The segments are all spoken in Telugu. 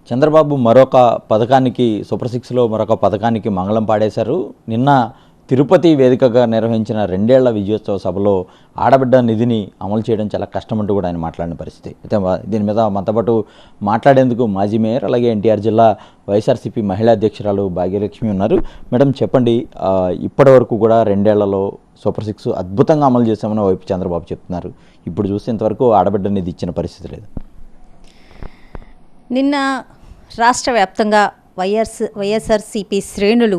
చంద్రబాబు మరొక పథకానికి సూపర్ సిక్స్లో మరొక పథకానికి మంగళం పాడేశారు. నిన్న తిరుపతి వేదికగా నిర్వహించిన 2 ఏళ్ల విజయోత్సవ సభలో ఆడబిడ్డ నిధిని అమలు చేయడం చాలా కష్టమంటూ కూడా ఆయన మాట్లాడిన పరిస్థితి. అయితే దీని మీద మనతో పాటు మాట్లాడేందుకు మాజీ మేయర్ అలాగే ఎన్టీఆర్ జిల్లా వైఎస్ఆర్సీపీ మహిళా అధ్యక్షురాలు భాగ్యలక్ష్మి ఉన్నారు. మేడం చెప్పండి, ఇప్పటి వరకు కూడా 2 ఏళ్లలో సూపర్ సిక్స్ అద్భుతంగా అమలు చేశామని వైపు చంద్రబాబు చెప్తున్నారు. ఇప్పుడు చూస్తే ఇంతవరకు ఆడబిడ్డ నిధి ఇచ్చిన పరిస్థితి లేదు. నిన్న రాష్ట్ర వ్యాప్తంగా వైఎస్ఆర్సీపీ శ్రేణులు,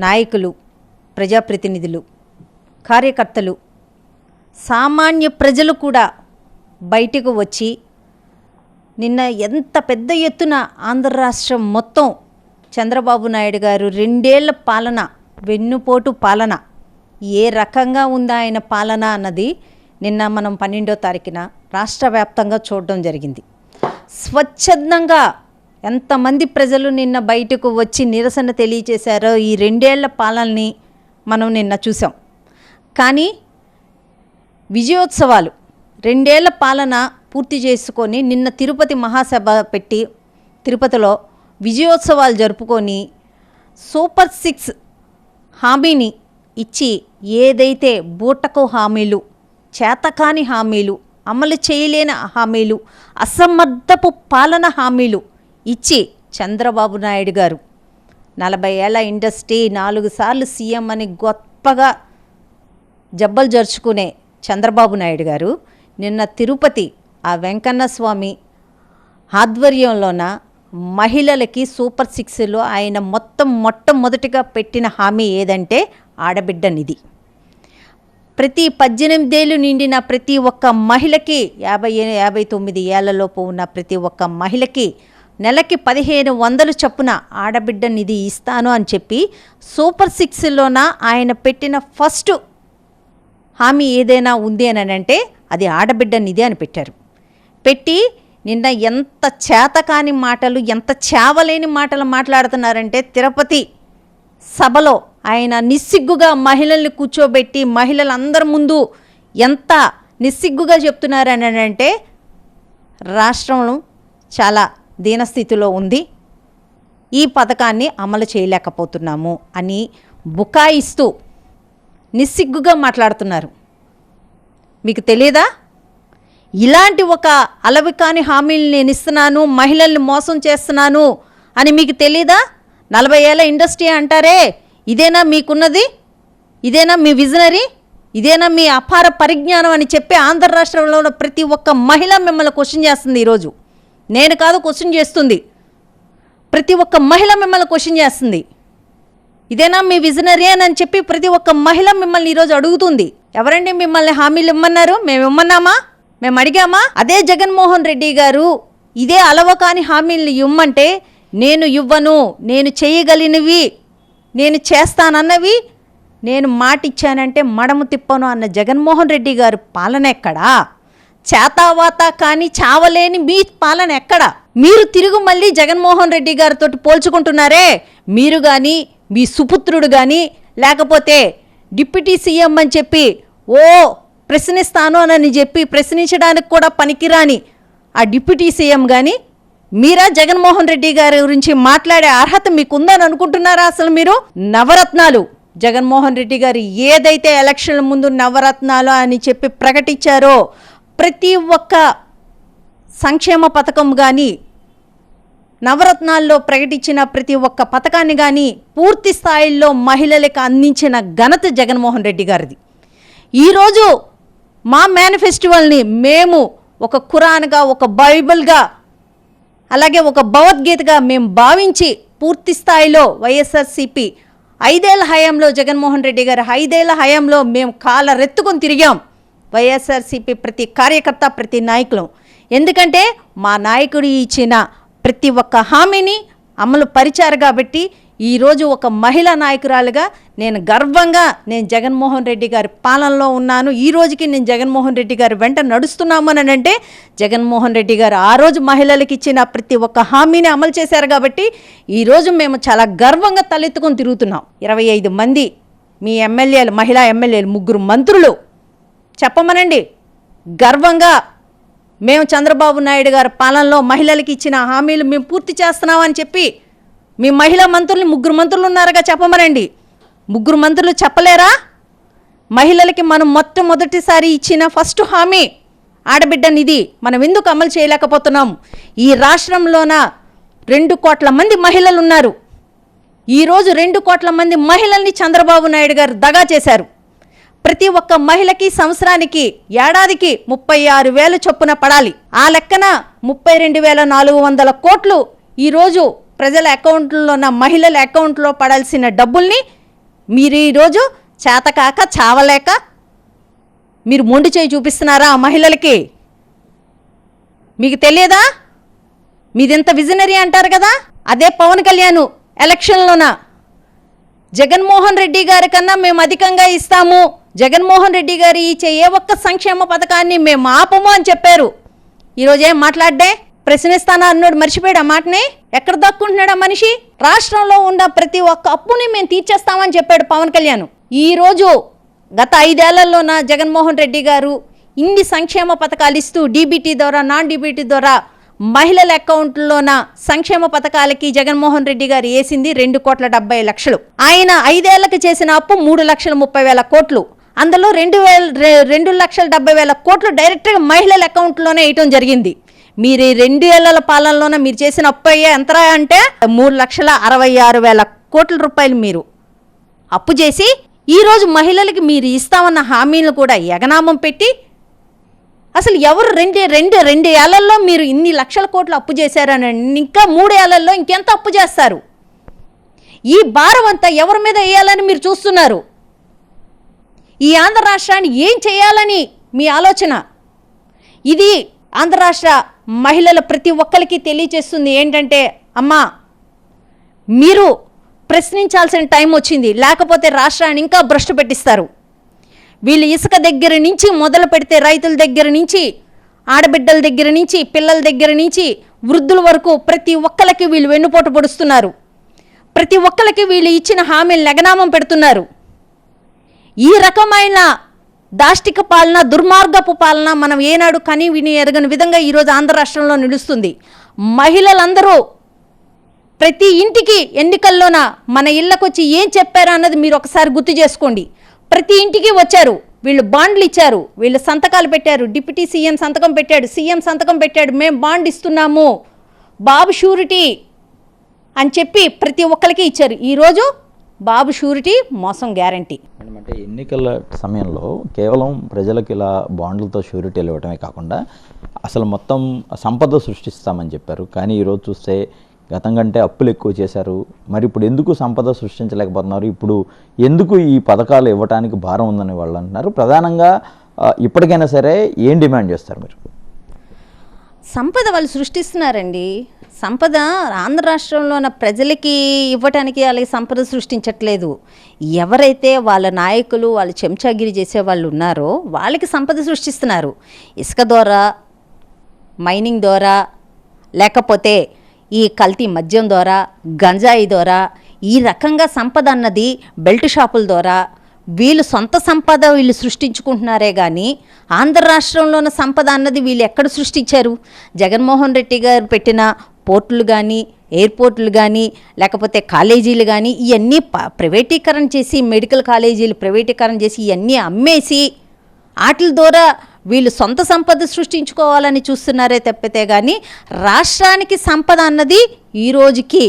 నాయకులు, ప్రజాప్రతినిధులు, కార్యకర్తలు, సామాన్య ప్రజలు కూడా బయటకు వచ్చి నిన్న ఎంత పెద్ద ఎత్తున ఆంధ్ర రాష్ట్రం మొత్తం చంద్రబాబు నాయుడు గారు 2 ఏళ్ల పాలన, వెన్నుపోటు పాలన, ఏ రకంగా ఉందా ఆయన పాలన అన్నది నిన్న మనం 12వ తారీఖున రాష్ట్ర వ్యాప్తంగా చూడడం జరిగింది. స్వచ్ఛందంగా ఎంతమంది ప్రజలు నిన్న బయటకు వచ్చి నిరసన తెలియచేశారో ఈ 2 ఏళ్ల పాలనని మనం నిన్న చూసాం. కానీ విజయోత్సవాలు 2 ఏళ్ల పాలన పూర్తి చేసుకొని నిన్న తిరుపతి మహాసభ పెట్టి తిరుపతిలో విజయోత్సవాలు జరుపుకొని సూపర్ 6 హామీని ఇచ్చి, ఏదైతే బూటకు హామీలు, చేతకాని హామీలు, అమలు చేయలేని హామీలు, అసమర్థపు పాలన హామీలు ఇచ్చి చంద్రబాబు నాయుడు గారు 40 ఏళ్ల ఇండస్ట్రీ, 4 సార్లు సీఎం అని గొప్పగా జబ్బలు జరుచుకునే చంద్రబాబు నాయుడు గారు నిన్న తిరుపతి ఆ వెంకన్న స్వామి ఆధ్వర్యంలోన మహిళలకి సూపర్ 6లో ఆయన మొట్టమొదటిగా పెట్టిన హామీ ఏదంటే ఆడబిడ్డ నిధి. ప్రతి 18 ఏళ్ళు నిండిన ప్రతి ఒక్క మహిళకి, 59 ఏళ్లలోపు ఉన్న ప్రతి ఒక్క మహిళకి నెలకి 1500 చొప్పున ఆడబిడ్డ నిధి ఇస్తాను అని చెప్పి సూపర్ 6లోన ఆయన పెట్టిన ఫస్ట్ హామీ ఏదైనా ఉంది అని అంటే అది ఆడబిడ్డ నిధి అని పెట్టారు. పెట్టి నిన్న ఎంత చేతకాని మాటలు, ఎంత చావలేని మాటలు మాట్లాడుతున్నారంటే తిరుపతి సభలో ఆయన నిస్సిగ్గుగా మహిళల్ని కూర్చోబెట్టి మహిళలందరి ముందు ఎంత నిస్సిగ్గుగా చెప్తున్నారని అంటే రాష్ట్రం చాలా దీనస్థితిలో ఉంది, ఈ పథకాన్ని అమలు చేయలేకపోతున్నాము అని బుకాయిస్తూ నిస్సిగ్గుగా మాట్లాడుతున్నారు. మీకు తెలియదా? ఇలాంటి ఒక అలవికాని హామీలు నేను ఇస్తున్నాను, మహిళల్ని మోసం చేస్తున్నాను అని మీకు తెలియదా? 40 ఏళ్ల ఇండస్ట్రీ అంటారే, ఇదేనా మీకున్నది? ఇదేనా మీ విజనరీ? ఇదేనా మీ అపార పరిజ్ఞానం అని చెప్పి ఆంధ్ర రాష్ట్రంలో ఉన్న ప్రతి ఒక్క మహిళ మిమ్మల్ని క్వశ్చన్ చేస్తుంది. ఈరోజు నేను కాదు క్వశ్చన్ చేస్తుంది, ప్రతి ఒక్క మహిళ మిమ్మల్ని క్వశ్చన్ చేస్తుంది. ఇదేనా మీ విజనరీ అని చెప్పి ప్రతి ఒక్క మహిళ మిమ్మల్ని ఈరోజు అడుగుతుంది. ఎవరండి మిమ్మల్ని హామీలు ఇమ్మన్నారు? మేము ఇమ్మన్నామా? మేము అడిగామా? అదే జగన్మోహన్ రెడ్డి గారు ఇదే అలవకాని హామీలను ఇవ్వమంటే నేను ఇవ్వను, నేను చేయగలిగినవి నేను చేస్తానన్నవి నేను మాటిచ్చానంటే మడము తిప్పను అన్న జగన్మోహన్ రెడ్డి గారు పాలన ఎక్కడా? చేతావాత కానీ చావలేని మీ పాలన ఎక్కడ? మీరు తిరుగు మళ్ళీ జగన్మోహన్ రెడ్డి గారితో పోల్చుకుంటున్నారే, మీరు కానీ మీ సుపుత్రుడు కానీ లేకపోతే డిప్యూటీ సీఎం అని చెప్పి ప్రశ్నిస్తాను అని చెప్పి ప్రశ్నించడానికి కూడా పనికిరాని ఆ డిప్యూటీ సీఎం కానీ మీరా జగన్మోహన్ రెడ్డి గారి గురించి మాట్లాడే అర్హత మీకుందని అనుకుంటున్నారా? అసలు మీరు నవరత్నాలు, జగన్మోహన్ రెడ్డి గారు ఏదైతే ఎలక్షన్ల ముందు నవరత్నాలు అని చెప్పి ప్రకటించారో ప్రతి ఒక్క సంక్షేమ పథకం కానీ, నవరత్నాల్లో ప్రకటించిన ప్రతి ఒక్క పథకాన్ని కానీ పూర్తి స్థాయిలో మహిళలకు అందించిన ఘనత జగన్మోహన్ రెడ్డి గారిది. ఈరోజు మా మేనిఫెస్టివల్ని మేము ఒక ఖురాన్గా, ఒక బైబిల్గా, అలాగే ఒక భగవద్గీతగా మేము భావించి పూర్తి స్థాయిలో వైఎస్ఆర్సీపీ 5 ఏళ్ల హయాంలో, జగన్మోహన్ రెడ్డి గారి 5 ఏళ్ల హయాంలో మేము కాలరెత్తుకొని తిరిగాం వైఎస్ఆర్సీపీ ప్రతి కార్యకర్త, ప్రతి నాయకులు. ఎందుకంటే మా నాయకుడు ఇచ్చిన ప్రతి ఒక్క హామీని అమలు పరిచారు కాబట్టి ఈరోజు ఒక మహిళా నాయకురాలుగా నేను గర్వంగా నేను జగన్మోహన్ రెడ్డి గారి పాలనలో ఉన్నాను. ఈ రోజుకి నేను జగన్మోహన్ రెడ్డి గారి వెంట నడుస్తున్నాము అని అంటే జగన్మోహన్ రెడ్డి గారు ఆ రోజు మహిళలకు ఇచ్చిన ప్రతి ఒక్క హామీని అమలు చేశారు కాబట్టి ఈరోజు మేము చాలా గర్వంగా తలెత్తుకొని తిరుగుతున్నాం. 25 మంది మీ ఎమ్మెల్యేలు, మహిళా ఎమ్మెల్యేలు, 3 మంత్రులు చెప్పమనండి, గర్వంగా మేము చంద్రబాబు నాయుడు గారి పాలనలో మహిళలకు ఇచ్చిన హామీలు మేము పూర్తి చేస్తున్నామని చెప్పి మీ మహిళా మంత్రులు 3 మంత్రులు ఉన్నారుగా, చెప్పమనండి. 3 మంత్రులు చెప్పలేరా? మహిళలకి మనం మొట్టమొదటిసారి ఇచ్చిన ఫస్ట్ హామీ ఆడబిడ్డ నిధి మనం ఎందుకు అమలు చేయలేకపోతున్నాం? ఈ రాష్ట్రంలోన 2 కోట్ల మంది మహిళలు ఉన్నారు. ఈరోజు 2 కోట్ల మంది మహిళల్ని చంద్రబాబు నాయుడు గారు దగా చేశారు. ప్రతి ఒక్క మహిళకి సంవత్సరానికి ఏడాదికి 36,000 చొప్పున పడాలి. ఆ లెక్కన 32,400 కోట్లు ఈరోజు ప్రజల అకౌంట్లో ఉన్న మహిళల అకౌంట్లో పడాల్సిన డబ్బుల్ని మీరు ఈరోజు చేతకాక చావలేక మీరు మొండి చేయి చూపిస్తున్నారా ఆ మహిళలకి? మీకు తెలియదా? మీదెంత విజనరీ అంటారు కదా. అదే పవన్ కళ్యాణ్ ఎలక్షన్లోన జగన్మోహన్ రెడ్డి గారి కన్నా మేము అధికంగా ఇస్తాము, జగన్మోహన్ రెడ్డి గారు ఇచ్చే ఏ ఒక్క సంక్షేమ పథకాన్ని మేము ఆపము అని చెప్పారు. ఈరోజు ఏం మాట్లాడ్డే? ప్రశ్నిస్తానా అన్నాడు, మర్చిపోయాడు ఆ మాటని. ఎక్కడ దక్కుంటున్నాడు ఆ మనిషి? రాష్ట్రంలో ఉన్న ప్రతి ఒక్క అప్పుని మేము తీర్చేస్తామని చెప్పాడు పవన్ కళ్యాణ్. ఈరోజు గత 5 ఏళ్లలోన జగన్మోహన్ రెడ్డి గారు ఇన్ని సంక్షేమ పథకాలు ఇస్తూ డీబీటీ ద్వారా నాన్ డీబీటీ ద్వారా మహిళల అకౌంట్లోన సంక్షేమ పథకాలకి జగన్మోహన్ రెడ్డి గారు వేసింది 2,70,00,000. ఆయన 5 ఏళ్లకు చేసిన అప్పు 3,30,000 కోట్లు. అందులో 2,70,000 కోట్లు డైరెక్ట్గా మహిళల అకౌంట్లోనే వేయటం జరిగింది. మీరు ఈ 2 ఏళ్ల పాలనలోనే మీరు చేసిన అప్పు ఎంత అంటే 3,66,000 కోట్ల రూపాయలు మీరు అప్పు చేసి ఈరోజు మహిళలకి మీరు ఇస్తామన్న హామీలను కూడా ఎగనామం పెట్టి అసలు ఎవరు 2 ఏళ్లలో మీరు ఇన్ని లక్షల కోట్లు అప్పు చేశారని ఇంకా 3 ఏళ్లలో ఇంకెంత అప్పు చేస్తారు? ఈ భారం అంతా ఎవరి మీద వేయాలని మీరు చూస్తున్నారు? ఈ ఆంధ్ర రాష్ట్రాన్ని ఏం చేయాలని మీ ఆలోచన? ఇది ఆంధ్ర రాష్ట్ర మహిళల ప్రతి ఒక్కరికి తెలియచేస్తుంది ఏంటంటే, అమ్మా మీరు ప్రశ్నించాల్సిన టైం వచ్చింది, లేకపోతే రాష్ట్రాన్ని ఇంకా భ్రష్టు పెట్టిస్తారు. వీళ్ళు ఇసుక దగ్గర నుంచి మొదలు పెడితే రైతుల దగ్గర నుంచి ఆడబిడ్డల దగ్గర నుంచి పిల్లల దగ్గర నుంచి వృద్ధుల వరకు ప్రతి ఒక్కరికి వీళ్ళు వెన్నుపోటు పొడుస్తున్నారు. ప్రతి ఒక్కరికి వీళ్ళు ఇచ్చిన హామీలు లెగనామం పెడుతున్నారు. ఈ రకమైన దాష్టిక పాలన, దుర్మార్గపు పాలన మనం ఏనాడు కని విని ఎరగని విధంగా ఈరోజు ఆంధ్ర రాష్ట్రంలో నిలుస్తుంది. మహిళలందరూ ప్రతి ఇంటికి ఎన్నికల్లోన మన ఇళ్ళకొచ్చి ఏం చెప్పారు అన్నది మీరు ఒకసారి గుర్తు చేసుకోండి. ప్రతి ఇంటికి వచ్చారు, వీళ్ళు బాండ్లు ఇచ్చారు, వీళ్ళు సంతకాలు పెట్టారు, డిప్యూటీ సీఎం సంతకం పెట్టాడు, సీఎం సంతకం పెట్టాడు, మేము బాండ్ ఇస్తున్నాము, బాబు షూరిటీ అని చెప్పి ప్రతి ఒక్కరికి ఇచ్చారు. ఈరోజు బాబు షూరిటీ, మోసం గ్యారంటీ. అంటే ఎన్నికల సమయంలో కేవలం ప్రజలకు ఇలా బాండ్లతో షూరిటీలు ఇవ్వటమే కాకుండా అసలు మొత్తం సంపద సృష్టిస్తామని చెప్పారు. కానీ ఈరోజు చూస్తే గతం కంటే అప్పులు ఎక్కువ చేశారు. మరి ఇప్పుడు ఎందుకు సంపద సృష్టించలేకపోతున్నారు? ఇప్పుడు ఎందుకు ఈ పథకాలు ఇవ్వడానికి భారం ఉందని వాళ్ళు అంటున్నారు. ప్రధానంగా ఇప్పటికైనా సరే ఏం డిమాండ్ చేస్తారు మీరు? సంపద వాళ్ళు సృష్టిస్తున్నారండి. సంపద ఆంధ్ర రాష్ట్రంలో ఉన్న ప్రజలకి ఇవ్వటానికి అలాగే సంపద సృష్టించట్లేదు. ఎవరైతే వాళ్ళ నాయకులు వాళ్ళు చెంచాగిరి చేసే వాళ్ళు ఉన్నారో వాళ్ళకి సంపద సృష్టిస్తున్నారు. ఇసుక ద్వారా, మైనింగ్ ద్వారా, లేకపోతే ఈ కల్తీ మద్యం ద్వారా, గంజాయి ద్వారా, ఈ రకంగా సంపద అన్నది బెల్ట్ షాపుల ద్వారా వీళ్ళు సొంత సంపద వీళ్ళు సృష్టించుకుంటున్నారే కానీ ఆంధ్ర రాష్ట్రంలో ఉన్న సంపద అన్నది వీళ్ళు ఎక్కడ సృష్టించారు? జగన్మోహన్ రెడ్డి గారు పెట్టిన పోర్టులు కానీ, ఎయిర్పోర్టులు కానీ, లేకపోతే కాలేజీలు కానీ ఇవన్నీ ప్రైవేటీకరణ చేసి, మెడికల్ కాలేజీలు ప్రైవేటీకరణ చేసి ఇవన్నీ అమ్మేసి వాటి ద్వారా వీళ్ళు సొంత సంపద సృష్టించుకోవాలని చూస్తున్నారే తప్పితే కానీ రాష్ట్రానికి సంపద అన్నది ఈ రోజుకి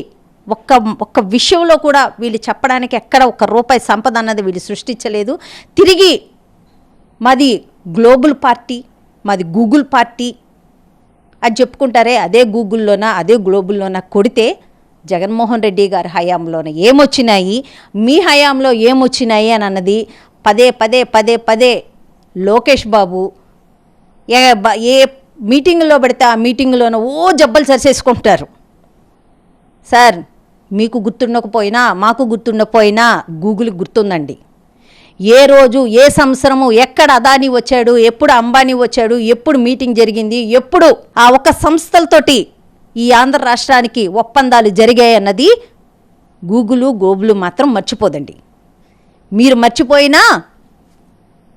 ఒక్క విషయంలో కూడా వీళ్ళు చెప్పడానికి ఎక్కడ ₹1 సంపద అన్నది వీళ్ళు సృష్టించలేదు. తిరిగి మాది గ్లోబల్ పార్టీ, మాది గూగుల్ పార్టీ అది చెప్పుకుంటారే, అదే గూగుల్లోన అదే గ్లోబల్లోన కొడితే జగన్మోహన్ రెడ్డి గారి హయాంలోన ఏమొచ్చినాయి, మీ హయాంలో ఏమొచ్చినాయి అని అన్నది పదే లోకేష్ బాబు ఏ మీటింగ్లో పడితే ఆ మీటింగ్లోన జబ్బలు సరిచేసుకుంటారు. సార్ మీకు గుర్తుండకపోయినా మాకు గుర్తుండకపోయినా గూగుల్కి గుర్తుందండి. ఏ రోజు ఏ సంవత్సరము ఎక్కడ అదానీ వచ్చాడు, ఎప్పుడు అంబానీ వచ్చాడు, ఎప్పుడు మీటింగ్ జరిగింది, ఎప్పుడు ఆ ఒక్క సంస్థలతోటి ఈ ఆంధ్ర రాష్ట్రానికి ఒప్పందాలు జరిగాయన్నది గూగుల్ మాత్రం మర్చిపోదండి. మీరు మర్చిపోయినా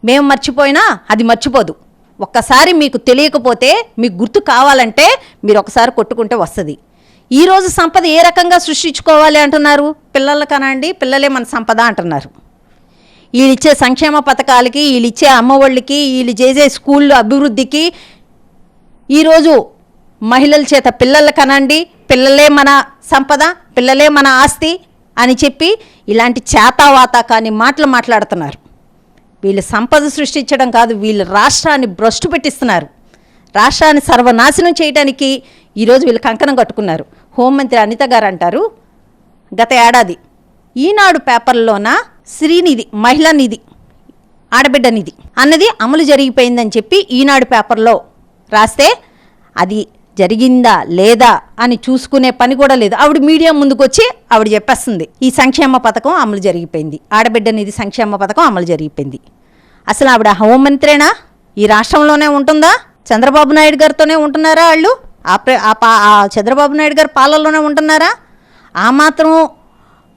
మేము మర్చిపోయినా అది మర్చిపోదు. ఒక్కసారి మీకు తెలియకపోతే మీకు గుర్తు కావాలంటే మీరు ఒకసారి కొట్టుకుంటే వస్తుంది. ఈరోజు సంపద ఏ రకంగా సృష్టించుకోవాలి అంటున్నారు? పిల్లలు కనండి, పిల్లలే మన సంపద అంటున్నారు. వీళ్ళు ఇచ్చే సంక్షేమ పథకాలకి, వీళ్ళు ఇచ్చే అమ్మఒళ్ళకి, వీళ్ళు చేసే స్కూళ్ళు అభివృద్ధికి ఈరోజు మహిళల చేత పిల్లలు కనండి, పిల్లలే మన సంపద, పిల్లలే మన ఆస్తి అని చెప్పి ఇలాంటి చేతావాత కానీ మాటలు మాట్లాడుతున్నారు. వీళ్ళు సంపద సృష్టించడం కాదు, వీళ్ళు రాష్ట్రాన్ని భ్రష్టు పెట్టిస్తున్నారు. రాష్ట్రాన్ని సర్వనాశనం చేయడానికి ఈరోజు వీళ్ళు కంకణం కట్టుకున్నారు. హోంమంత్రి అనిత గారు అంటారు, గత ఏడాది ఈనాడు పేపర్లోన శ్రీనిధి, మహిళా నిధి, ఆడబిడ్డ నిధి అన్నది అమలు జరిగిపోయిందని చెప్పి ఈనాడు పేపర్లో రాస్తే అది జరిగిందా లేదా అని చూసుకునే పని కూడా లేదు. ఆవిడ మీడియా ముందుకు వచ్చి ఆవిడ చెప్పేస్తుంది, ఈ సంక్షేమ పథకం అమలు జరిగిపోయింది, ఆడబిడ్డ నిధి సంక్షేమ పథకం అమలు జరిగిపోయింది. అసలు ఆవిడ హోంమంత్రేనా? ఈ రాష్ట్రంలోనే ఉంటుందా? చంద్రబాబు నాయుడు గారితోనే ఉంటున్నారా వాళ్ళు? ఆ చంద్రబాబు నాయుడు గారి పాలనలోనే ఉంటున్నారా? ఆ మాత్రం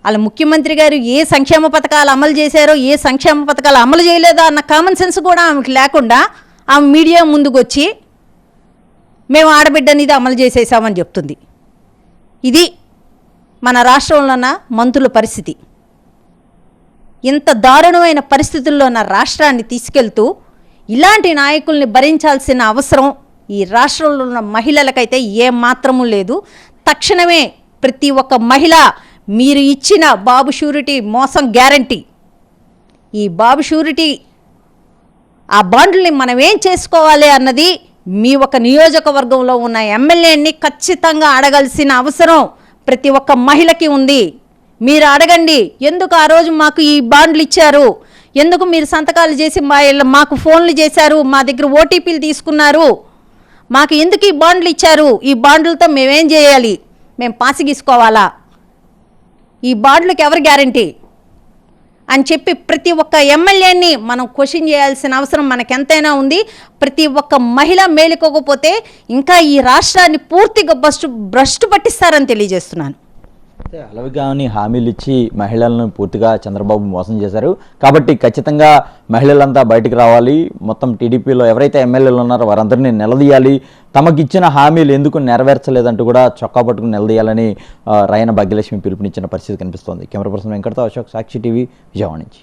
వాళ్ళ ముఖ్యమంత్రి గారు ఏ సంక్షేమ పథకాలు అమలు చేశారో, ఏ సంక్షేమ పథకాలు అమలు చేయలేదో అన్న కామన్ సెన్స్ కూడా ఆమెకి లేకుండా ఆమె మీడియా ముందుకు వచ్చి మేము ఆడబిడ్డ అనేది అమలు చేసేసామని చెప్తుంది. ఇది మన రాష్ట్రంలో ఉన్న మంత్రుల పరిస్థితి. ఇంత దారుణమైన పరిస్థితుల్లో ఉన్న రాష్ట్రాన్ని తీసుకెళ్తూ ఇలాంటి నాయకుల్ని భరించాల్సిన అవసరం ఈ రాష్ట్రంలో ఉన్న మహిళలకైతే ఏమాత్రము లేదు. తక్షణమే ప్రతి ఒక్క మహిళ మీరు ఇచ్చిన బాబు షూరిటీ మోసం గ్యారంటీ, ఈ బాబు షూరిటీ ఆ బాండ్లని మనం ఏం చేసుకోవాలి అన్నది మీ ఒక నియోజకవర్గంలో ఉన్న ఎమ్మెల్యేని ఖచ్చితంగా అడగాల్సిన అవసరం ప్రతి ఒక్క మహిళకి ఉంది. మీరు అడగండి, ఎందుకు ఆ రోజు మాకు ఈ బాండ్లు ఇచ్చారు, ఎందుకు మీరు సంతకాలు చేసి మాకు ఫోన్లు చేశారు, మా దగ్గర ఓటీపీలు తీసుకున్నారు, మాకు ఎందుకు ఈ బాండ్లు ఇచ్చారు, ఈ బాండ్లతో మేమేం చేయాలి, మేము పాసి గీసుకోవాలా, ఈ బాండ్లకు ఎవరు గ్యారంటీ అని చెప్పి ప్రతి ఒక్క ఎమ్మెల్యేని మనం క్వశ్చన్ చేయాల్సిన అవసరం మనకెంతైనా ఉంది. ప్రతి ఒక్క మహిళ మేలుకోకపోతే ఇంకా ఈ రాష్ట్రాన్ని పూర్తిగా భ్రష్టు పట్టిస్తారని తెలియజేస్తున్నాను. అలవిగాని హామీలు ఇచ్చి మహిళలను పూర్తిగా చంద్రబాబు మోసం చేశారు. కాబట్టి ఖచ్చితంగా మహిళలంతా బయటకు రావాలి. మొత్తం టీడీపీలో ఎవరైతే ఎమ్మెల్యేలు ఉన్నారో వారందరినీ నిలదీయాలి. తమకిచ్చిన హామీలు ఎందుకు నెరవేర్చలేదంటూ కూడా చొక్కా పట్టుకుని నిలదీయాలని రాయన భాగ్యలక్ష్మి పిలుపునిచ్చిన పరిస్థితి కనిపిస్తోంది. కెమెరా పర్సన్ వెంకటతో అశోక్, సాక్షి టీవీ, విజయవాడ నుంచి.